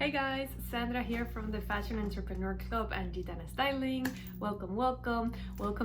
Hey guys, Sandra here from the Fashionpreneur Club and Gitana Styling. Welcome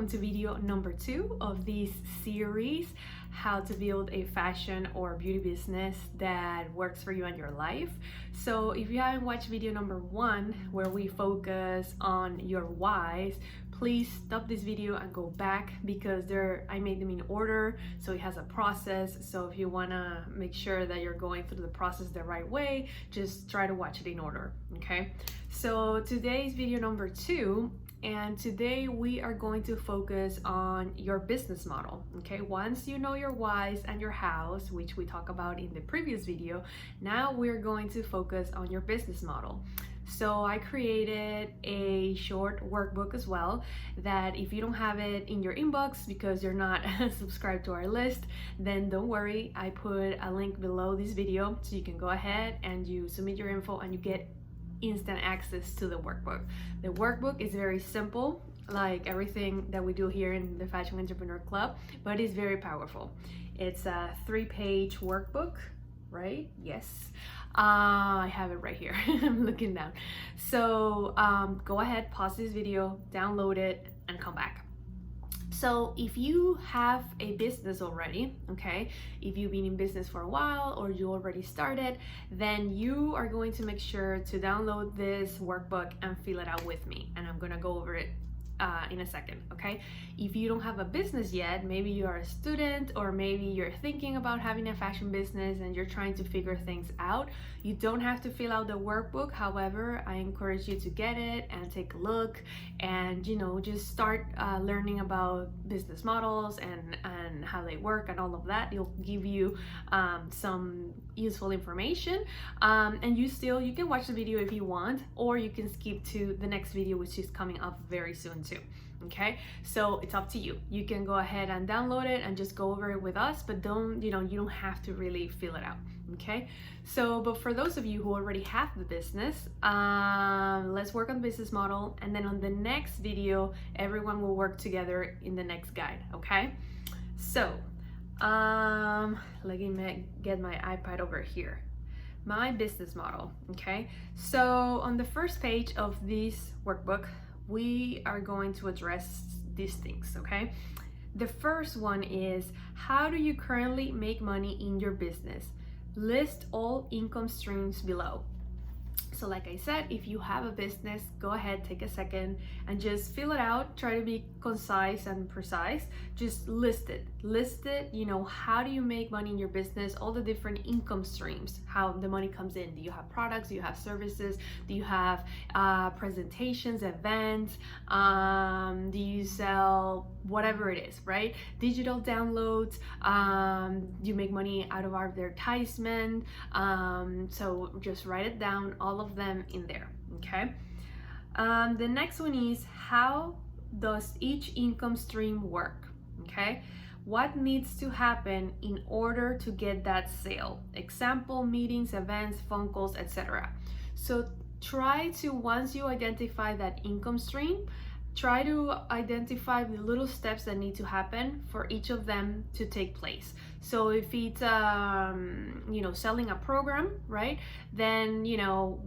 to video number 2 of this series, how to build a fashion or beauty business that works for you and your life. So if you haven't watched video number 1, where we focus on your whys, please stop this video and go back, because I made them in order, so it has a process. So if you want to make sure that you're going through the process the right way, just try to watch it in order. Okay, so today's video number 2, and today we are going to focus on your business model. Okay, once you know your whys and your hows, which we talked about in the previous video, now we're going to focus on your business model. So I created a short workbook as well, that if you don't have it in your inbox because you're not subscribed to our list, then don't worry, I put a link below this video, so you can go ahead and you submit your info and you get instant access to the workbook. The workbook is very simple, like everything that we do here in the Fashion Entrepreneur Club, but it's very powerful. It's a 3-page workbook, right? Yes. I have it right here. I'm looking down. So go ahead, pause this video, download it, and come back. So if you have a business already, okay, if you've been in business for a while or you already started, then you are going to make sure to download this workbook and fill it out with me. And I'm gonna go over it in a second, okay? If you don't have a business yet, maybe you are a student, or maybe you're thinking about having a fashion business and you're trying to figure things out, you don't have to fill out the workbook. However, I encourage you to get it and take a look and, just start learning about business models and how they work and all of that. It'll give you some useful information, and you can watch the video if you want, or you can skip to the next video, which is coming up very soon too. Okay, so it's up to you. You can go ahead and download it and just go over it with us, but you don't have to really fill it out. Okay, so but for those of you who already have the business, let's work on the business model, and then on the next video everyone will work together in the next guide. Okay, so let me get my iPad over here. My business model. Okay, so on the first page of this workbook, we are going to address these things. Okay, the first one is, how do you currently make money in your business? List all income streams below. So like I said, if you have a business, go ahead, take a second and just fill it out. Try to be concise and precise. Just list it. How do you make money in your business? All the different income streams, how the money comes in. Do you have products? Do you have services? Do you have presentations, events? Do you sell whatever it is, right? Digital downloads. You make money out of advertisement. So just write it down, all of them in there. Okay, the next one is, how does each income stream work? Okay, what needs to happen in order to get that sale? Example, meetings, events, phone calls, etc. So try to, once you identify that income stream, try to identify the little steps that need to happen for each of them to take place. So if it's selling a program, right, then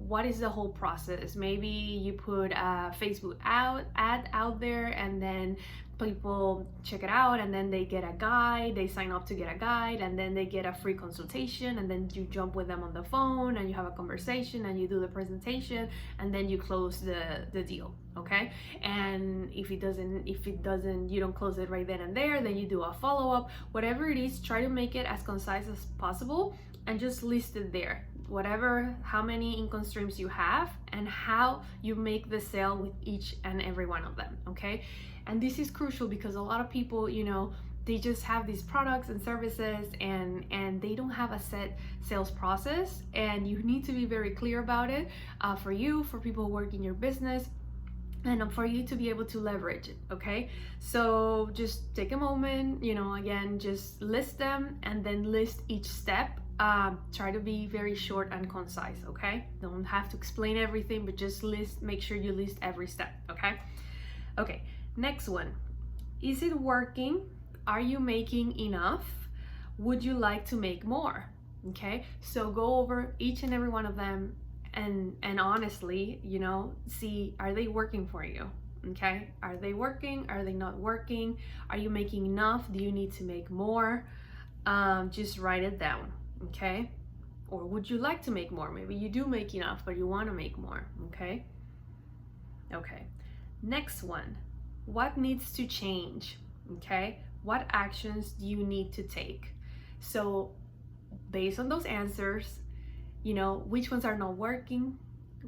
what is the whole process? Maybe you put a Facebook ad out there, and then people check it out, and then they get a guide, they sign up to get a guide, and then they get a free consultation, and then you jump with them on the phone and you have a conversation and you do the presentation, and then you close the deal. Okay, and if it doesn't, you don't close it right then and there, then you do a follow-up. Whatever it is, try to make it as concise as possible and just list it there. How many income streams you have and how you make the sale with each and every one of them. Okay, and this is crucial because a lot of people, they just have these products and services and they don't have a set sales process, and you need to be very clear about it, for people who work in your business, and for you to be able to leverage it. Okay, so just take a moment, again, just list them and then list each step. Try to be very short and concise. Okay, don't have to explain everything, but just make sure you list every step. Okay, next one, is it working? Are you making enough? Would you like to make more? Okay, so go over each and every one of them and honestly, you know, see, are they working for you? Okay, are they working? Are they not working? Are you making enough? Do you need to make more? Just write it down. Okay, or would you like to make more? Maybe you do make enough but you want to make more. Okay. Okay, next one, what needs to change? Okay, what actions do you need to take? So based on those answers, you know, which ones are not working,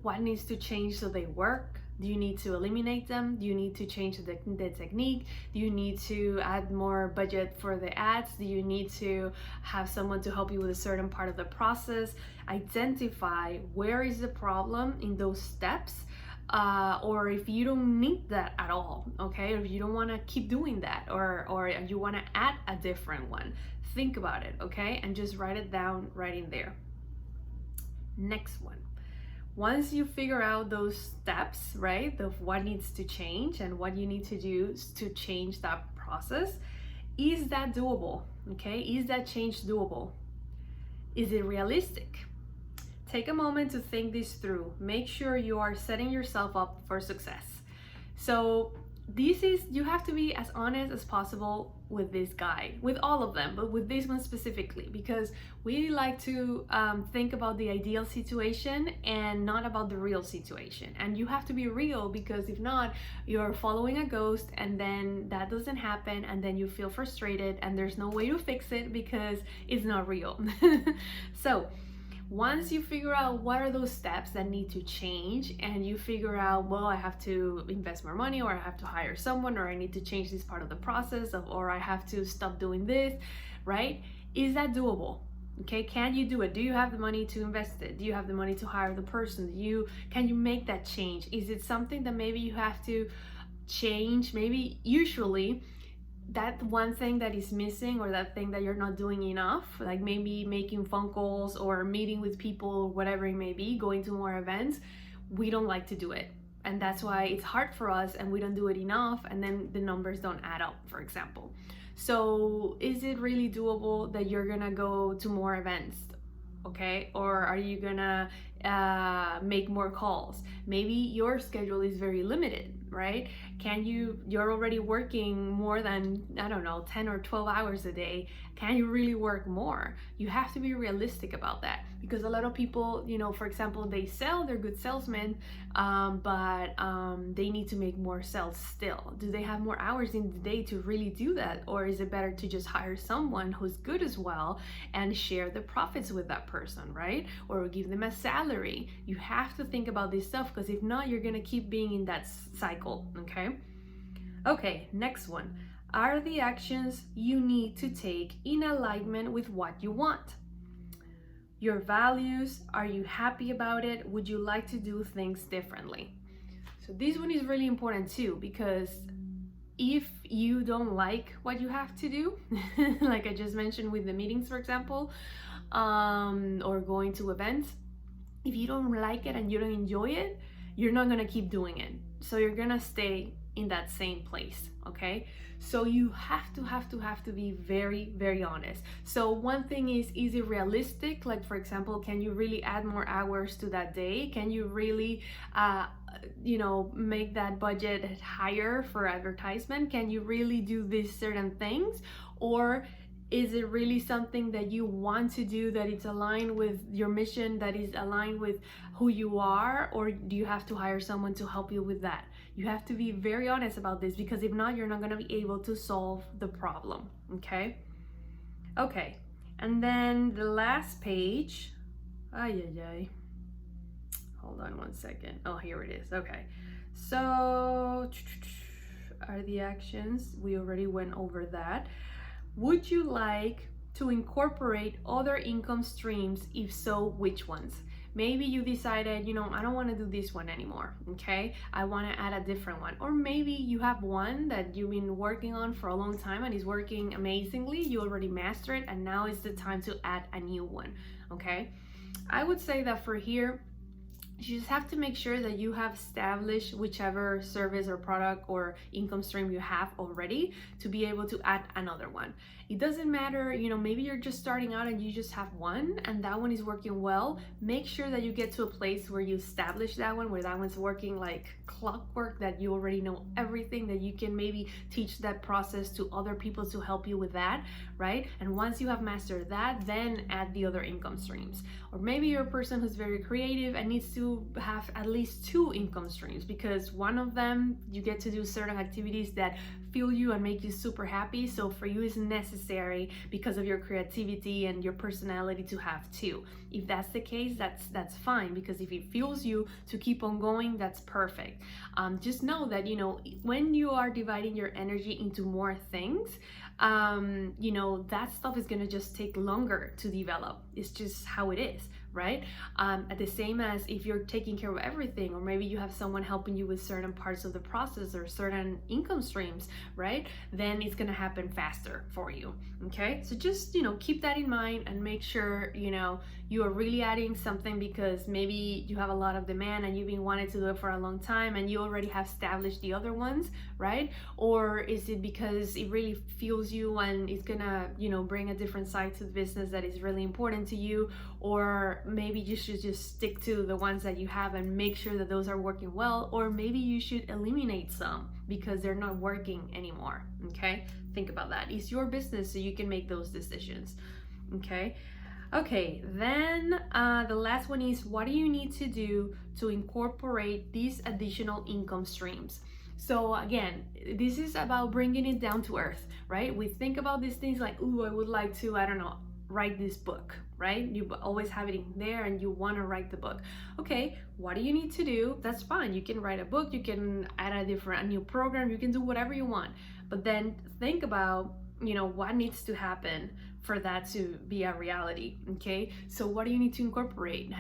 what needs to change so they work? Do you need to eliminate them? Do you need to change the technique? Do you need to add more budget for the ads? Do you need to have someone to help you with a certain part of the process? Identify where is the problem in those steps, or if you don't need that at all, okay? Or if you don't want to keep doing that, or you want to add a different one, think about it, okay? And just write it down right in there. Next one. Once you figure out those steps, right, of what needs to change and what you need to do to change that process, is that doable? Okay, is that change doable? Is it realistic? Take a moment to think this through. Make sure you are setting yourself up for success. So this is, you have to be as honest as possible with this guide, with all of them, but with this one specifically, because we like to think about the ideal situation and not about the real situation. And you have to be real, because if not, you're following a ghost and then that doesn't happen, and then you feel frustrated and there's no way to fix it because it's not real. So once you figure out what are those steps that need to change, and you figure out, well, I have to invest more money, or I have to hire someone, or I need to change this part of the process, or I have to stop doing this, right? Is that doable? Okay, can you do it? Do you have the money to invest it? Do you have the money to hire the person? Can you make that change? Is it something that maybe you have to change? Maybe usually that one thing that is missing, or that thing that you're not doing enough, like maybe making phone calls or meeting with people, whatever it may be, going to more events, we don't like to do it. And that's why it's hard for us, and we don't do it enough, and then the numbers don't add up, for example. So is it really doable that you're gonna go to more events? Okay, or are you gonna make more calls? Maybe your schedule is very limited, right? You're already working more than, I don't know, 10 or 12 hours a day. Can you really work more? You have to be realistic about that, because a lot of people, you know, for example, they're good salesmen, but they need to make more sales still. Do they have more hours in the day to really do that? Or is it better to just hire someone who's good as well and share the profits with that person, right? Or give them a salary. You have to think about this stuff, because if not, you're gonna keep being in that cycle, okay? Okay, next one. Are the actions you need to take in alignment with what you want? Your values, are you happy about it? Would you like to do things differently? So this one is really important too, because if you don't like what you have to do, like I just mentioned with the meetings, for example, or going to events, if you don't like it and you don't enjoy it, you're not gonna keep doing it. So you're gonna stay in that same place, okay? So you have to be very, very honest. So one thing is it realistic? Like, for example, can you really add more hours to that day? Can you really, make that budget higher for advertisement? Can you really do these certain things? Or is it really something that you want to do, that it's aligned with your mission, that is aligned with who you are? Or do you have to hire someone to help you with that? You have to be very honest about this, because if not, you're not going to be able to solve the problem, okay? Okay, and then the last page, hold on one second. Oh, here it is. Okay, so are the actions, we already went over that. Would you like to incorporate other income streams? If so, which ones? Maybe you decided, I don't want to do this one anymore, okay? I want to add a different one. Or maybe you have one that you've been working on for a long time and is working amazingly. You already mastered it, and now is the time to add a new one, okay? I would say that for here, You just have to make sure that you have established whichever service or product or income stream you have already to be able to add another one. It doesn't matter, maybe you're just starting out and you just have one and that one is working well. Make sure that you get to a place where you establish that one, where that one's working like clockwork, that you already know everything, that you can maybe teach that process to other people to help you with that, right? And once you have mastered that, then add the other income streams. Or maybe you're a person who's very creative and needs to have at least 2 income streams, because one of them you get to do certain activities that fuel you and make you super happy. So for you it's necessary because of your creativity and your personality to have 2. If that's the case, that's fine, because if it fuels you to keep on going, that's perfect. Just know that when you are dividing your energy into more things, that stuff is gonna just take longer to develop. It's just how it is, right? At the same as if you're taking care of everything, or maybe you have someone helping you with certain parts of the process or certain income streams, right? Then it's gonna happen faster for you, okay? So just, keep that in mind and make sure, you are really adding something because maybe you have a lot of demand and you've been wanting to do it for a long time and you already have established the other ones, right? Or is it because it really fuels you and it's gonna, bring a different side to the business that is really important to you? Or maybe you should just stick to the ones that you have and make sure that those are working well, or maybe you should eliminate some because they're not working anymore, okay? Think about that. It's your business, so you can make those decisions, okay? Okay, then the last one is, what do you need to do to incorporate these additional income streams? So again, this is about bringing it down to earth, right? We think about these things like, ooh, I would like to, write this book, right? You always have it in there and you want to write the book. Okay, what do you need to do? That's fine. You can write a book, you can add a new program, you can do whatever you want. But then think about, what needs to happen for that to be a reality, okay? So what do you need to incorporate?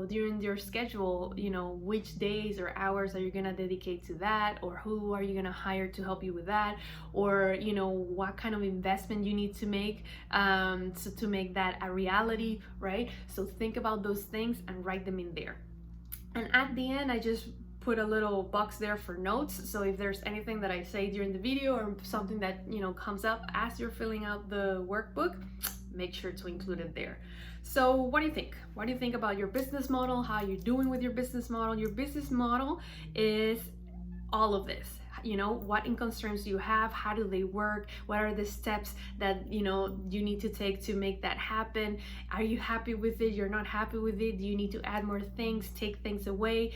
During your schedule, which days or hours are you gonna dedicate to that? Or who are you gonna hire to help you with that? Or, what kind of investment you need to make to make that a reality, right? So think about those things and write them in there. And at the end, I just put a little box there for notes. So if there's anything that I say during the video or something that comes up as you're filling out the workbook, make sure to include it there. So what do you think? What do you think about your business model? How you're doing with your business model? Your business model is all of this. What income streams do you have? How do they work? What are the steps that you need to take to make that happen? Are you happy with it? You're not happy with it? Do you need to add more things, take things away?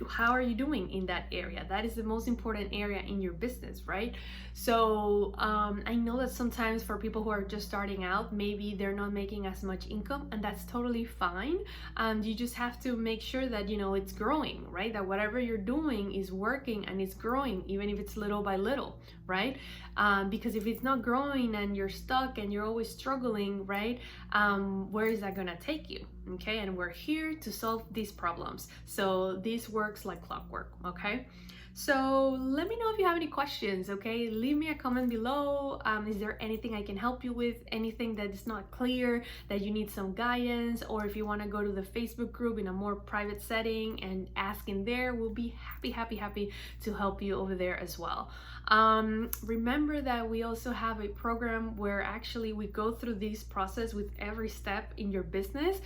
How are you doing in that area? That is the most important area in your business, right? So I know that sometimes for people who are just starting out, maybe they're not making as much income, and that's totally fine. You just have to make sure that it's growing, right? That whatever you're doing is working and it's growing, even if it's little by little, right? Because if it's not growing and you're stuck and you're always struggling, right? Where is that gonna take you? Okay, and we're here to solve these problems. So this works like clockwork, okay? So let me know if you have any questions, okay? Leave me a comment below. Is there anything I can help you with? Anything that is not clear, that you need some guidance? Or if you want to go to the Facebook group in a more private setting and ask in there, we'll be happy to help you over there as well. Remember that we also have a program where actually we go through this process with every step in your business.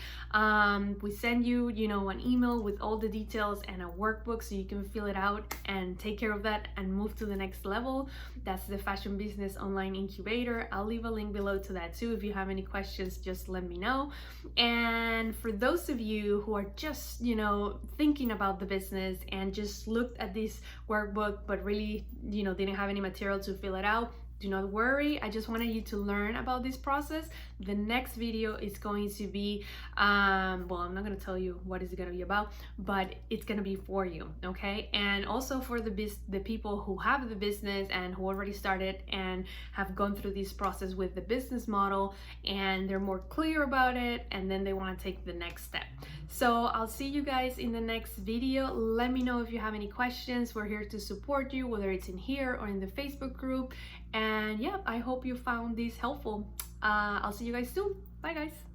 We send you, an email with all the details and a workbook so you can fill it out and take care of that and move to the next level. That's the Fashion Business Online Incubator. I'll leave a link below to that too. If you have any questions, just let me know. And for those of you who are just, thinking about the business and just looked at this workbook, but really, didn't have any material to fill it out, do not worry. I just wanted you to learn about this process. The next video is going to be, well, I'm not going to tell you what it's going to be about, but it's going to be for you, okay? And also for the people who have the business and who already started and have gone through this process with the business model and they're more clear about it and then they want to take the next step. So I'll see you guys in the next video. Let me know if you have any questions. We're here to support you, whether it's in here or in the Facebook group. And yeah, I hope you found this helpful. I'll see you guys soon. Bye guys.